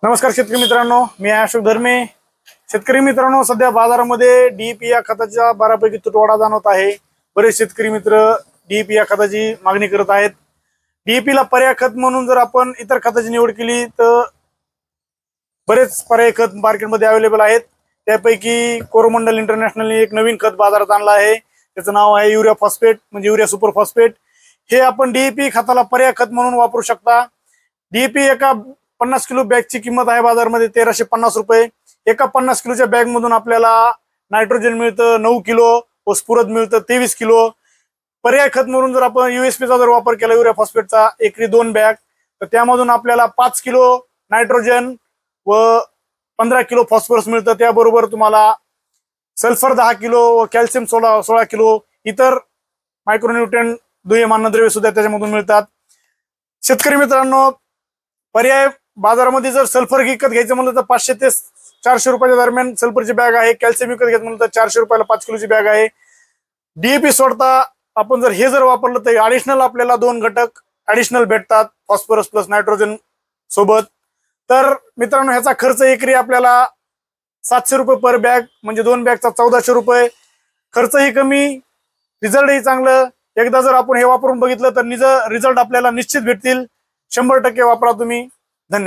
नमस्कार शेतकरी मित्रांनो, मी अशोक धर्मे। शेतकरी मित्रांनो, सध्या बाजारामध्ये डीईपी या खताचा बऱ्यापैकी तुटवडा जाणवत आहे। बरेच शेतकरी मित्र डीईपी या खताची मागणी करत आहेत। डीईपी ला पर्याय खत म्हणून जर आपण इतर खताची निवड केली तर बरेच पर्याय खत मार्केटमध्ये अवेलेबल आहेत। त्यापैकी कोरोमंडल इंटरनॅशनलने एक नवीन खत बाजारात आणलं आहे। त्याचं नाव आहे युरिया फॉस्फेट, म्हणजे युरिया सुपर फॉस्फेट। हे आपण डीईपी खताला पर्याय खत म्हणून वापरू शकता। डीईपी एका 50 किलो बॅगची किंमत आहे बाजारमध्ये 1350 रुपये। एका 50 किलोच्या बॅग मधून आपल्याला नायट्रोजन मिळतं 9 किलो व स्फुरद मिळतं 23 किलो। पर्याय खत म्हणून जर आपण यूएसपीचा जर वापर केला युरिया फॉस्फेटचा एकरी 2 बॅग, तर त्यामधून आपल्याला 5 किलो नायट्रोजन व 15 किलो फॉस्फरस मिळतं। त्याबरोबर तुम्हाला सल्फर 10 किलो व कॅल्शियम 16 किलो इतर मायक्रोन्यूट्रिएंट दुय्यम अन्नद्रव्ये सुद्धा त्याच्यामधून मिळतात। शेतकरी मित्रांनो, पर्याय बाजारामध्ये जर सल्फर विकत घ्यायचं म्हणलं तर 500 ते 400 रुपयाच्या दरम्यान सल्फरची बॅग आहे। कॅल्शियम विकत घ्यायचं म्हणलं तर 400 रुपयाला 5 किलोची बॅग आहे। डीईपी सोडता आपण जर हे जर वापरलं तर ऍडिशनल आपल्याला 2 घटक ऍडिशनल भेटतात, फॉस्फरस प्लस नायट्रोजन सोबत। तर मित्रांनो, ह्याचा खर्च एकरी आपल्याला 700 रुपये पर बॅग, म्हणजे 2 बॅगचा 1400 रुपये। खर्चही कमी, रिझल्टही चांगलं। एकदा जर आपण हे वापरून बघितलं तर रिझल्ट आपल्याला निश्चित भेटतील। 100% वापरा तुम्ही। धन्यवाद।